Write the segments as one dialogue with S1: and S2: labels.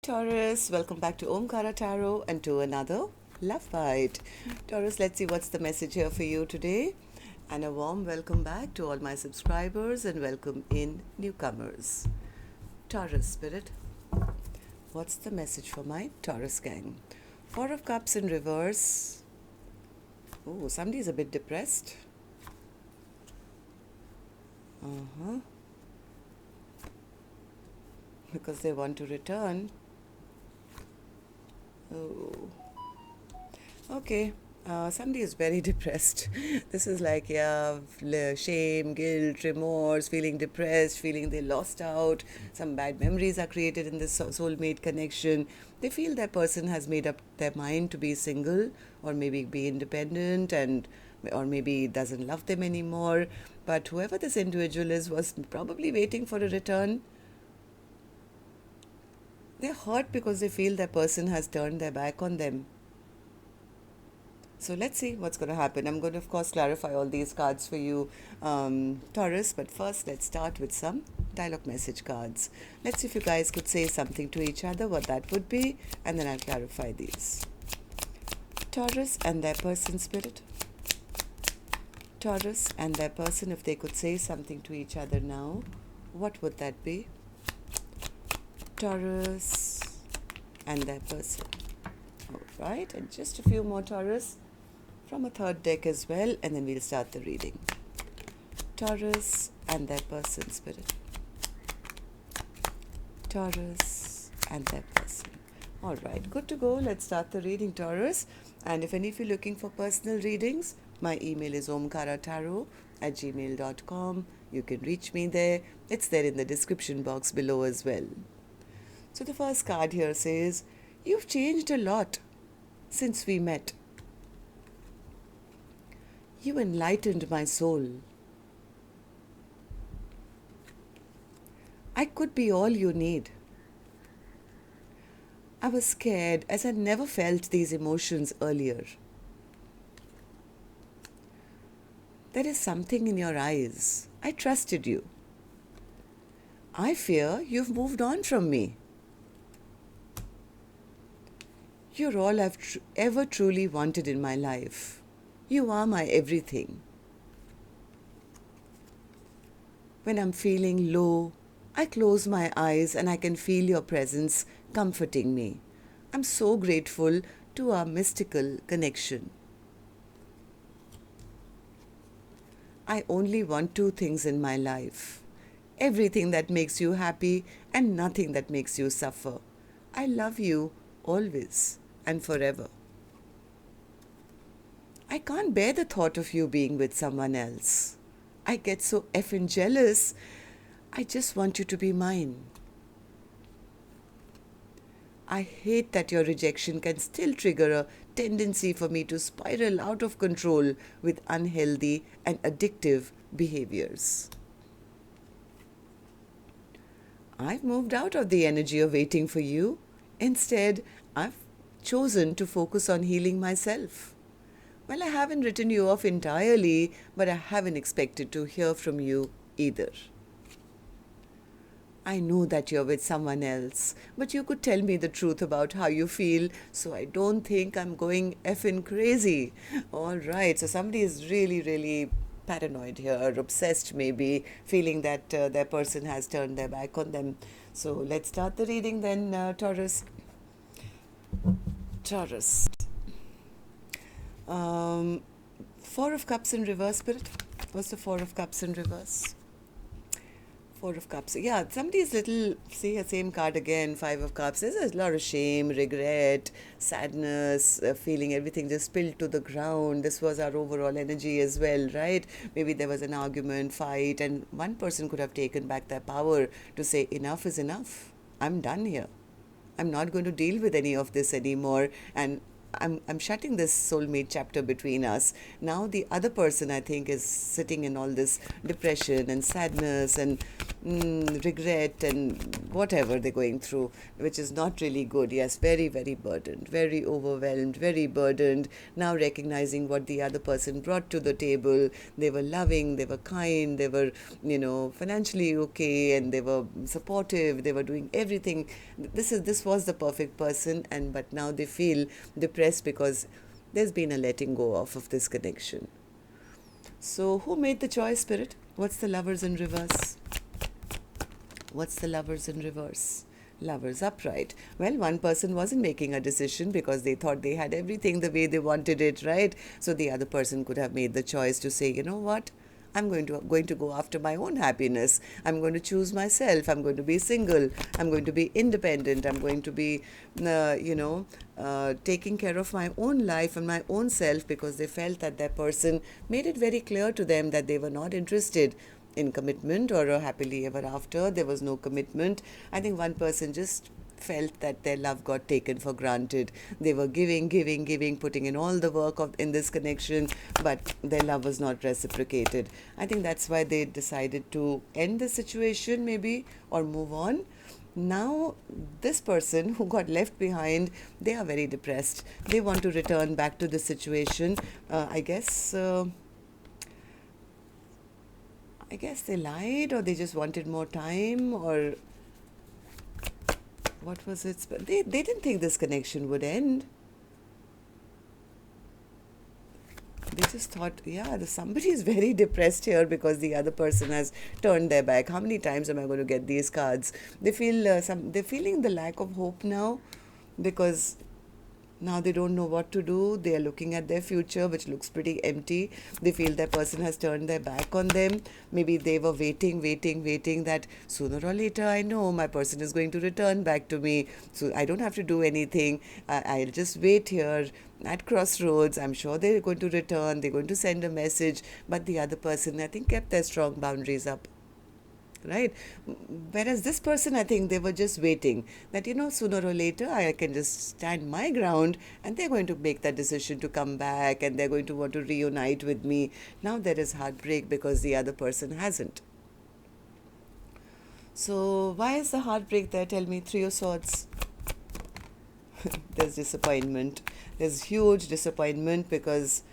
S1: Taurus, welcome back to Omkaratarot and to another Love Bite. Taurus, let's see what's the message here for you today. And a warm welcome back to all my subscribers and welcome in newcomers. Taurus Spirit, what's the message for my Taurus gang? Four of Cups in reverse. Oh, somebody's a bit depressed. Because they want to return. Oh, okay. Somebody is very depressed. This is like, shame, guilt, remorse, feeling depressed, feeling they lost out. Some bad memories are created in this soulmate connection. They feel that person has made up their mind to be single or maybe be independent or maybe doesn't love them anymore. But whoever this individual is was probably waiting for a return. They're hurt because they feel that person has turned their back on them. So let's see what's going to happen. I'm going to, of course, clarify all these cards for you, Taurus. But first, let's start with some dialogue message cards. Let's see if you guys could say something to each other, what that would be, and then I'll clarify these. Taurus and their person, Spirit. Taurus and their person, if they could say something to each other now, what would that be? Taurus and their person. All right, and just a few more Taurus from a third deck as well, and then we'll start the reading. Taurus and their person, Spirit. Taurus and their person. All right, good to go. Let's start the reading, Taurus. And if any of you are looking for personal readings, my email is omkaratarot@gmail.com. You can reach me there. It's there in the description box below as well. So the first card here says, you've changed a lot since we met. You enlightened my soul. I could be all you need. I was scared as I never felt these emotions earlier. There is something in your eyes. I trusted you. I fear you've moved on from me. You're all I've ever truly wanted in my life. You are my everything. When I'm feeling low, I close my eyes and I can feel your presence comforting me. I'm so grateful to our mystical connection. I only want two things in my life. Everything that makes you happy and nothing that makes you suffer. I love you always and forever. I can't bear the thought of you being with someone else. I get so effing jealous. I just want you to be mine. I hate that your rejection can still trigger a tendency for me to spiral out of control with unhealthy and addictive behaviors. I've moved out of the energy of waiting for you. Instead, I've chosen to focus on healing myself. Well, I haven't written you off entirely, but I haven't expected to hear from you either. I know that you're with someone else, but you could tell me the truth about how you feel, so I don't think I'm going effing crazy. All right, so somebody is really, really paranoid here, obsessed maybe, feeling that their person has turned their back on them. So let's start the reading then, Taurus. Taurus. Four of Cups in reverse, Spirit. What's the Four of Cups in reverse? Four of Cups. Yeah, somebody's little, see a same card again, Five of Cups. There's a lot of shame, regret, sadness, feeling everything just spilled to the ground. This was our overall energy as well, right? Maybe there was an argument, fight, and one person could have taken back their power to say, enough is enough. I'm done here. I'm not going to deal with any of this anymore, and I'm shutting this soulmate chapter between us. Now the other person, I think, is sitting in all this depression and sadness and regret and whatever they're going through, which is not really good. Yes, very, very burdened, very overwhelmed, very burdened. Now recognizing what the other person brought to the table. They were loving, they were kind, they were, financially okay, and they were supportive, they were doing everything. This was the perfect person, and but now they feel depressed because there's been a letting go of this connection. So who made the choice, Spirit? What's the Lovers in reverse? What's the Lovers in reverse? Lovers upright. Well, one person wasn't making a decision because they thought they had everything the way they wanted it, right? So the other person could have made the choice to say, you know what? I'm going to go after my own happiness. I'm going to choose myself. I'm going to be single. I'm going to be independent. I'm going to be, taking care of my own life and my own self, because they felt that that person made it very clear to them that they were not interested in commitment or a happily ever after. There was no commitment. I think one person just felt that their love got taken for granted. They were giving, putting in all the work in this connection, but their love was not reciprocated. I think that's why they decided to end the situation, maybe, or move on. Now, this person who got left behind, they are very depressed. They want to return back to the situation. I guess they lied, or they just wanted more time, or what was it? But they didn't think this connection would end. They just thought, somebody is very depressed here because the other person has turned their back. How many times am I going to get these cards? They feel they're feeling the lack of hope now, because now they don't know what to do. They are looking at their future, which looks pretty empty. They feel that person has turned their back on them. Maybe they were waiting that sooner or later, I know my person is going to return back to me. So I don't have to do anything. I'll just wait here at crossroads. I'm sure they're going to return. They're going to send a message. But the other person, I think, kept their strong boundaries up. Right? Whereas this person, I think they were just waiting that, sooner or later I can just stand my ground, and they're going to make that decision to come back, and they're going to want to reunite with me. Now there is heartbreak because the other person hasn't. So why is the heartbreak there? Tell me. Three of Swords. There's disappointment. There's huge disappointment because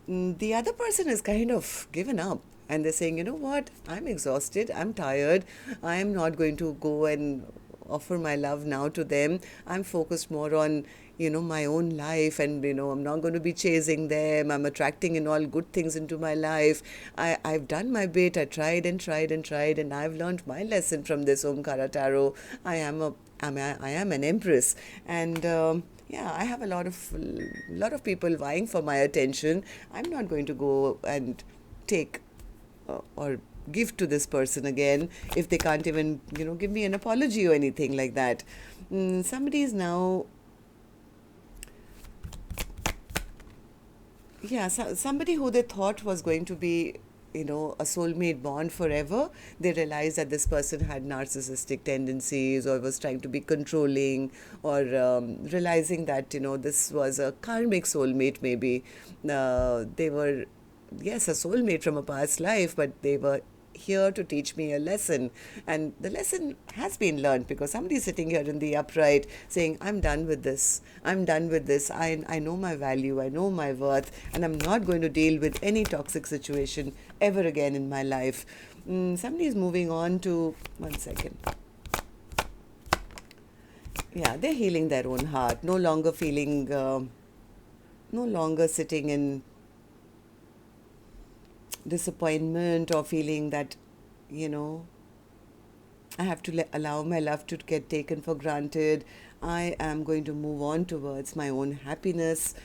S1: the other person is kind of given up. And they're saying, you know what, I'm exhausted, I'm tired, I'm not going to go and offer my love now to them. I'm focused more on, my own life, and, I'm not going to be chasing them. I'm attracting in all good things into my life. I've done my bit. I tried, and I've learned my lesson from this Omkaratarot. I am an empress, and I have a lot of people vying for my attention. I'm not going to go and take or give to this person again if they can't even give me an apology or anything like that. Somebody is now somebody who they thought was going to be a soulmate bond forever. They realized that this person had narcissistic tendencies, or was trying to be controlling, or realizing that this was a karmic soulmate. Maybe they were, yes, a soulmate from a past life, but they were here to teach me a lesson. And the lesson has been learned, because somebody is sitting here in the upright saying, I'm done with this. I know my value. I know my worth. And I'm not going to deal with any toxic situation ever again in my life. Somebody is moving on to, one second. Yeah, they're healing their own heart. No longer feeling, no longer sitting in disappointment, or feeling that, I have to allow my love to get taken for granted. I am going to move on towards my own happiness.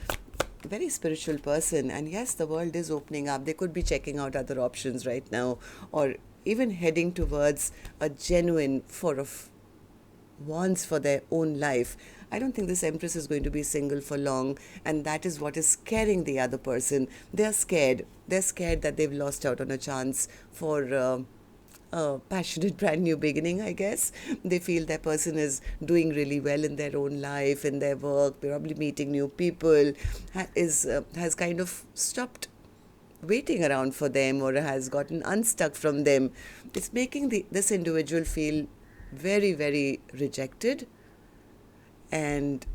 S1: Very spiritual person. And yes, the world is opening up. They could be checking out other options right now, or even heading towards a genuine Four of Wands for their own life. I don't think this Empress is going to be single for long, and that is what is scaring the other person. They're scared. They're scared that they've lost out on a chance for a passionate brand new beginning, I guess. They feel their person is doing really well in their own life, in their work, probably meeting new people, has kind of stopped waiting around for them or has gotten unstuck from them. It's making this individual feel very, very rejected. And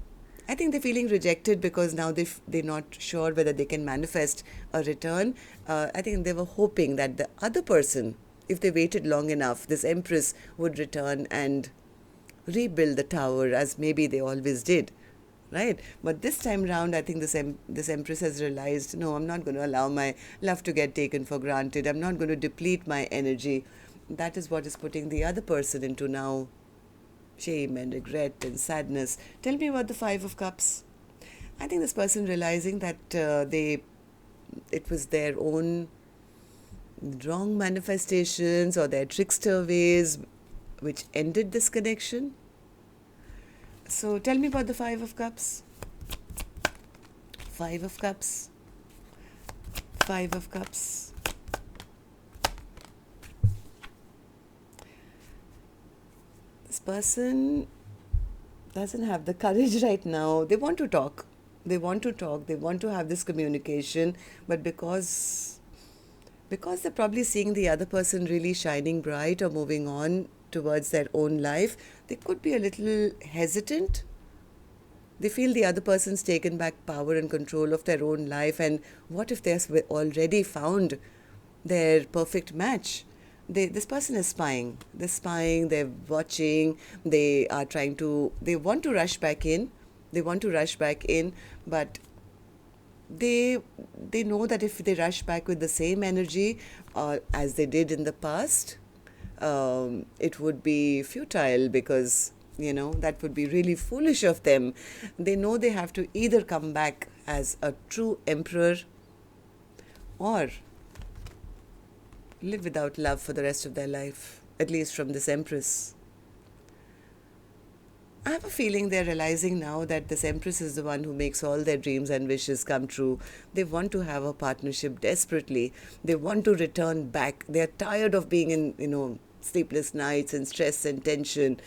S1: I think they're feeling rejected because now they're not sure whether they can manifest a return. I think they were hoping that the other person, if they waited long enough, this Empress would return and rebuild the tower as maybe they always did, right? But this time round, I think this Empress has realized, no, I'm not going to allow my love to get taken for granted. I'm not going to deplete my energy. That is what is putting the other person into now shame and regret and sadness. Tell me about the Five of Cups. I think this person realizing that it was their own wrong manifestations or their trickster ways which ended this connection. So tell me about the Five of Cups. Five of Cups. Five of Cups. This person doesn't have the courage right now. They want to talk. They want to talk. They want to have this communication. But because they're probably seeing the other person really shining bright or moving on towards their own life, they could be a little hesitant. They feel the other person's taken back power and control of their own life. And what if they've already found their perfect match? This person is spying. They're spying, they're watching, they want to rush back in. They want to rush back in, but they know that if they rush back with the same energy as they did in the past, it would be futile because, that would be really foolish of them. They know they have to either come back as a true emperor or live without love for the rest of their life, at least from this Empress. I have a feeling they're realizing now that this Empress is the one who makes all their dreams and wishes come true. They want to have a partnership desperately. They want to return back. They're tired of being in, sleepless nights and stress and tension.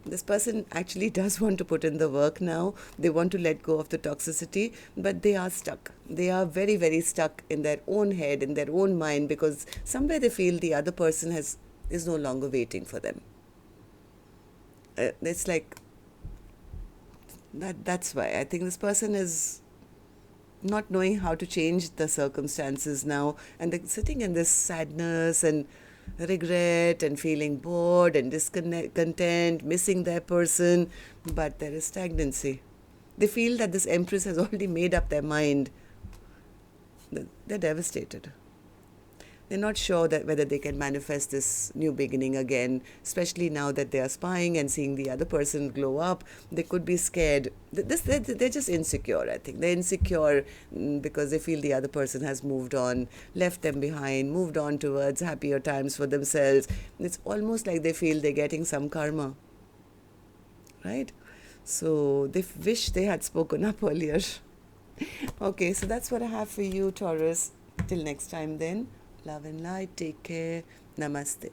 S1: This person actually does want to put in the work now. They want to let go of the toxicity, but they are stuck. They are very, very stuck in their own head, in their own mind, because somewhere they feel the other person is no longer waiting for them. It's like that's why I think this person is not knowing how to change the circumstances now, and they're sitting in this sadness and regret and feeling bored and discontent, missing their person, but there is stagnancy. They feel that this Empress has already made up their mind. They're devastated. They're not sure that whether they can manifest this new beginning again, especially now that they are spying and seeing the other person glow up. They could be scared. They're just insecure, I think. They're insecure because they feel the other person has moved on, left them behind, moved on towards happier times for themselves. It's almost like they feel they're getting some karma, right? So they wish they had spoken up earlier. Okay, so that's what I have for you, Taurus. Till next time then. Love and light. Take care. Namaste.